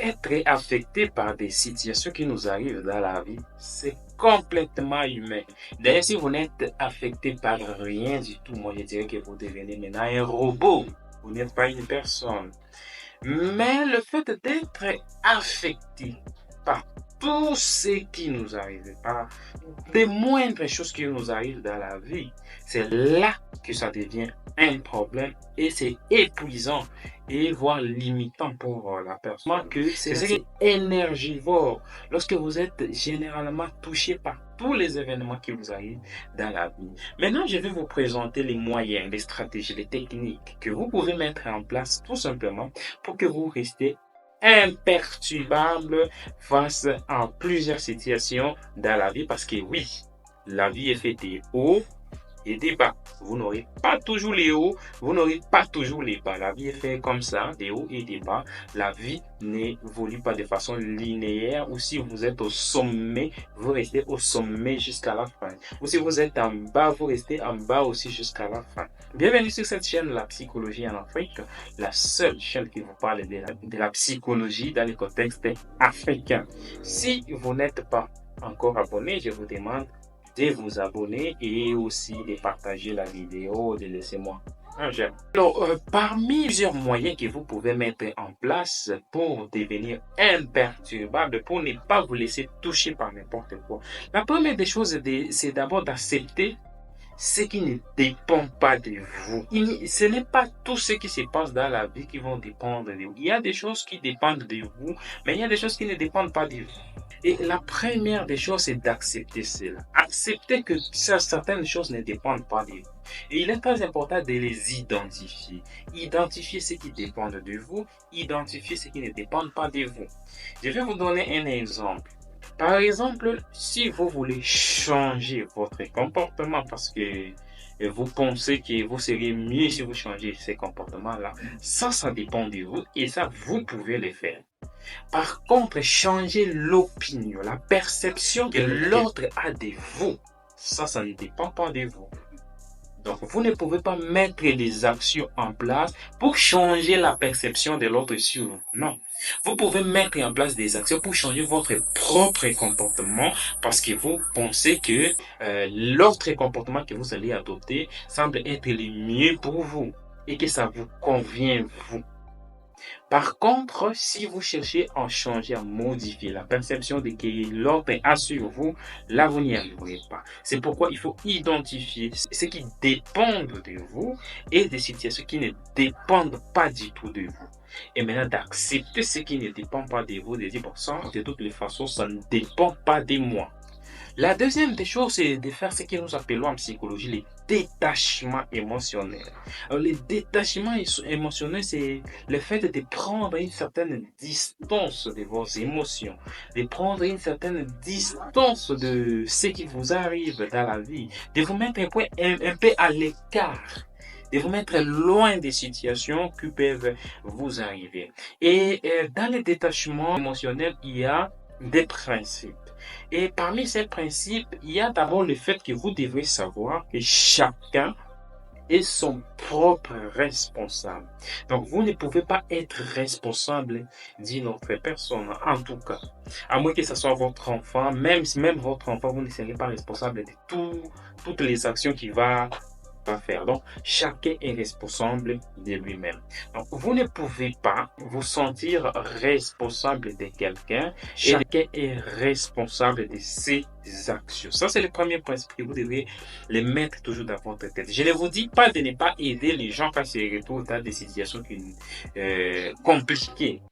être affecté par des situations qui nous arrivent dans la vie, c'est complètement humain. D'ailleurs, si vous n'êtes affecté par rien du tout, moi je dirais que vous devenez maintenant un robot. Vous n'êtes pas une personne. Mais le fait d'être affecté par tout ce qui nous arrive, par des moindres choses qui nous arrivent dans la vie, c'est là que ça devient un problème et c'est épuisant et voire limitant pour la personne. Que c'est énergivore lorsque vous êtes généralement touché par tous les événements qui vous arrivent dans la vie. Maintenant, je vais vous présenter les moyens, les stratégies, les techniques que vous pouvez mettre en place tout simplement pour que vous restiez imperturbable face à plusieurs situations dans la vie. Parce que oui, la vie est faite des hauts et des bas. Vous n'aurez pas toujours les hauts, vous n'aurez pas toujours les bas. La vie est faite comme ça, des hauts et des bas. La vie n'évolue pas de façon linéaire. Ou si vous êtes au sommet, vous restez au sommet jusqu'à la fin. Ou si vous êtes en bas, vous restez en bas aussi jusqu'à la fin. Bienvenue sur cette chaîne, La Psychologie en Afrique, la seule chaîne qui vous parle de la psychologie dans le contexte africain. Si vous n'êtes pas encore abonné, je vous demande de vous abonner et aussi de partager la vidéo, de laisser moi un j'aime. Alors, parmi plusieurs moyens que vous pouvez mettre en place pour devenir imperturbable, pour ne pas vous laisser toucher par n'importe quoi, la première des choses, c'est d'abord d'accepter ce qui ne dépend pas de vous. Ce n'est pas tout ce qui se passe dans la vie qui vont dépendre de vous. Il y a des choses qui dépendent de vous, mais il y a des choses qui ne dépendent pas de vous. Et la première des choses, c'est d'accepter cela. Accepter que certaines choses ne dépendent pas de vous. Et il est très important de les identifier. Identifier ce qui dépend de vous, identifier ce qui ne dépend pas de vous. Je vais vous donner un exemple. Par exemple, si vous voulez changer votre comportement parce que vous pensez que vous seriez mieux si vous changez ces comportements-là, ça dépend de vous et ça, vous pouvez le faire. Par contre, changer l'opinion, la perception que l'autre a de vous, ça ne dépend pas de vous. Donc, vous ne pouvez pas mettre des actions en place pour changer la perception de l'autre sur vous. Non. Vous pouvez mettre en place des actions pour changer votre propre comportement parce que vous pensez que l'autre comportement que vous allez adopter semble être le mieux pour vous et que ça vous convient, vous. Par contre, si vous cherchez à changer, à modifier la perception de que l'autre a sur vous, là, vous n'y arriverez pas. C'est pourquoi il faut identifier ce qui dépend de vous et des situations qui ne dépendent pas du tout de vous. Et maintenant, d'accepter ce qui ne dépend pas de vous, de dire, bon, ça, de toutes les façons, ça ne dépend pas de moi. La deuxième des choses, c'est de faire ce que nous appelons en psychologie les détachements émotionnels. Alors, les détachements émotionnels, c'est le fait de prendre une certaine distance de vos émotions, de prendre une certaine distance de ce qui vous arrive dans la vie, de vous mettre un peu à l'écart, de vous mettre loin des situations qui peuvent vous arriver. Et dans les détachements émotionnels, il y a des principes. Et parmi ces principes, il y a d'abord le fait que vous devrez savoir que chacun est son propre responsable. Donc, vous ne pouvez pas être responsable d'une autre personne, en tout cas. À moins que ce soit votre enfant, même votre enfant, vous ne serez pas responsable de toutes les actions qu'il va faire. Donc, chacun est responsable de lui-même. Donc, vous ne pouvez pas vous sentir responsable de quelqu'un. Chacun est responsable de ses actions. Ça, c'est le premier principe que vous devez les mettre toujours dans votre tête. Je ne vous dis pas de ne pas aider les gens quand ils se retrouvent dans des situations compliquées.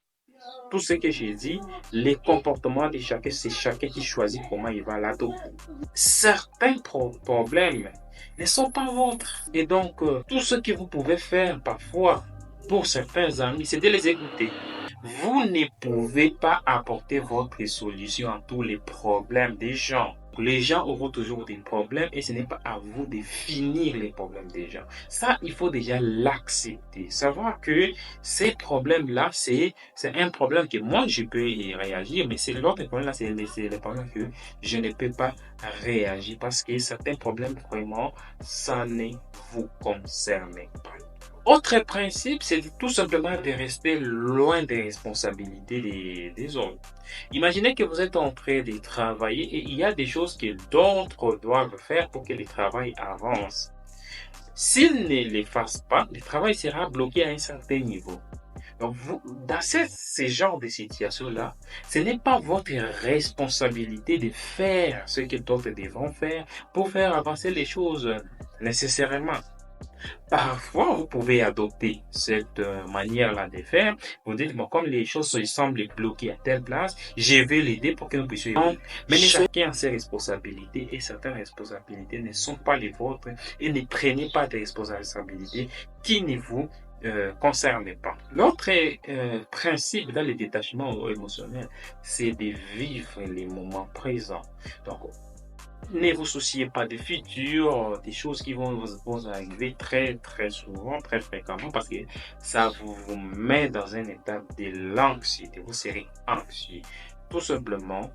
Tout ce que j'ai dit, les comportements de chacun, c'est chacun qui choisit comment il va l'adopter. Certains problèmes ne sont pas vôtres. Et donc, tout ce que vous pouvez faire parfois pour certains amis, c'est de les écouter. Vous ne pouvez pas apporter votre solution à tous les problèmes des gens. Les gens auront toujours des problèmes et ce n'est pas à vous de finir les problèmes des gens. Ça, il faut déjà l'accepter. Savoir que ces problèmes-là, c'est un problème que moi, je peux y réagir, mais c'est l'autre problème-là, c'est le problème que je ne peux pas réagir parce que certains problèmes, vraiment, ça ne vous concerne pas. Autre principe, c'est tout simplement de rester loin des responsabilités des autres. Imaginez que vous êtes en train de travailler et il y a des choses que d'autres doivent faire pour que le travail avance. S'ils ne les fassent pas, le travail sera bloqué à un certain niveau. Donc, dans ce genre de situation-là, ce n'est pas votre responsabilité de faire ce que d'autres devront faire pour faire avancer les choses nécessairement. Parfois, vous pouvez adopter cette manière-là de faire. Vous dites, bon, comme les choses semblent bloquées à telle place, je vais l'aider pour que nous puissions évoluer. Mais chacun a ses responsabilités et certaines responsabilités ne sont pas les vôtres et ne prenez pas des responsabilités qui ne vous concernent pas. L'autre principe dans le détachement émotionnel, c'est de vivre les moments présents. Donc, ne vous souciez pas des futurs, des choses qui vont vous arriver très souvent, très fréquemment, parce que ça vous met dans un état de l'anxiété. Vous serez anxieux. Tout simplement,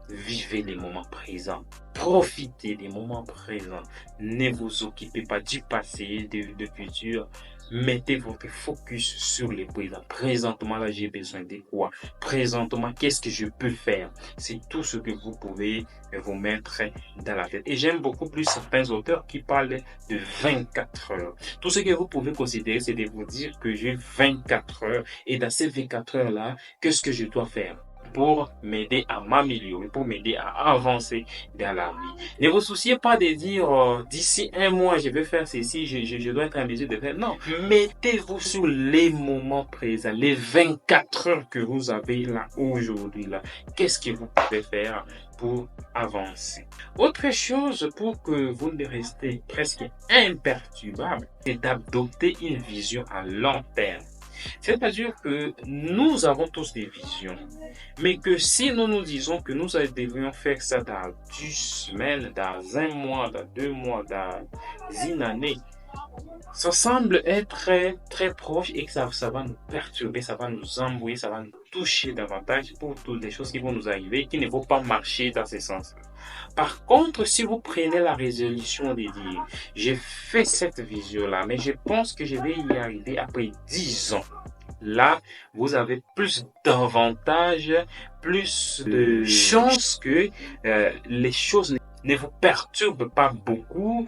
vivez les moments présents. Profitez des moments présents. Ne vous occupez pas du passé, du futur. Mettez votre focus sur le présent. Présentement, là, j'ai besoin de quoi? Présentement, qu'est-ce que je peux faire? C'est tout ce que vous pouvez vous mettre dans la tête. Et j'aime beaucoup plus certains auteurs qui parlent de 24 heures. Tout ce que vous pouvez considérer, c'est de vous dire que j'ai 24 heures. Et dans ces 24 heures-là, qu'est-ce que je dois faire pour m'aider à m'améliorer, pour m'aider à avancer dans la vie. Ne vous souciez pas de dire d'ici un mois je vais faire ceci, je dois être en mesure de faire. Non, mettez-vous sur les moments présents, les 24 heures que vous avez là aujourd'hui là. Qu'est-ce que vous pouvez faire pour avancer? Autre chose pour que vous ne restez presque imperturbable, c'est d'adopter une vision à long terme. C'est-à-dire que nous avons tous des visions, mais que si nous nous disons que nous devrions faire ça dans 2 semaines, dans un mois, dans 2 mois, dans une année, ça semble être très proche et que ça va nous perturber, ça va nous embrouiller, ça va nous toucher davantage pour toutes les choses qui vont nous arriver, qui ne vont pas marcher dans ce sens. Par contre, si vous prenez la résolution de dire, j'ai fait cette vision-là, mais je pense que je vais y arriver après 10 ans. Là, vous avez plus d'avantages, plus de chances que les choses ne vous perturbent pas beaucoup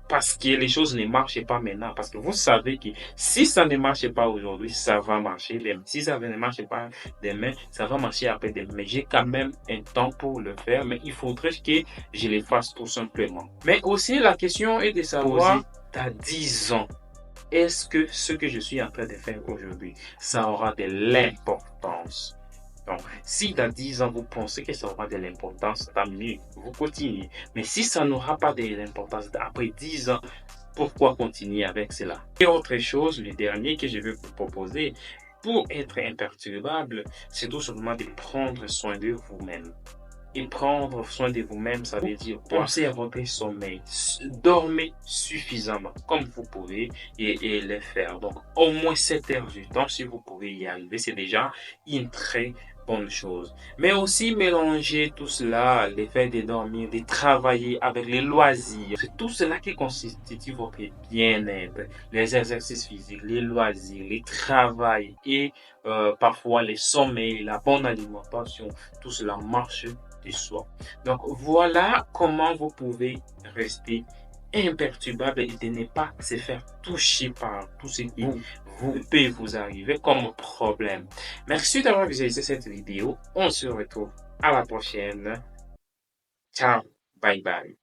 parce que les choses ne marchent pas maintenant. Parce que vous savez que si ça ne marche pas aujourd'hui, ça va marcher demain. Si ça ne marche pas demain, ça va marcher après-demain. Mais j'ai quand même un temps pour le faire, mais il faudrait que je le fasse tout simplement. Mais aussi, la question est de savoir, t'as 10 ans. Est-ce que ce que je suis en train de faire aujourd'hui, ça aura de l'importance? Donc, si dans 10 ans, vous pensez que ça aura de l'importance, tant mieux, vous continuez. Mais si ça n'aura pas de l'importance après 10 ans, pourquoi continuer avec cela? Et autre chose, le dernier que je vais vous proposer, pour être imperturbable, c'est tout simplement de prendre soin de vous-même. Et prendre soin de vous-même, ça veut dire pensez à votre sommeil. Dormez suffisamment comme vous pouvez et le faire. Donc, au moins 7 heures du temps, si vous pouvez y arriver, c'est déjà une très bonne chose. Mais aussi mélanger tout cela, le fait de dormir, de travailler avec les loisirs. C'est tout cela qui constitue votre bien-être. Les exercices physiques, les loisirs, les travail et parfois les sommeils, la bonne alimentation. Tout cela marche de soi. Donc voilà comment vous pouvez rester imperturbable et de ne pas se faire toucher par tout ce qui peut vous arriver comme problème. Merci d'avoir visualisé cette vidéo. On se retrouve à la prochaine. Ciao, bye bye.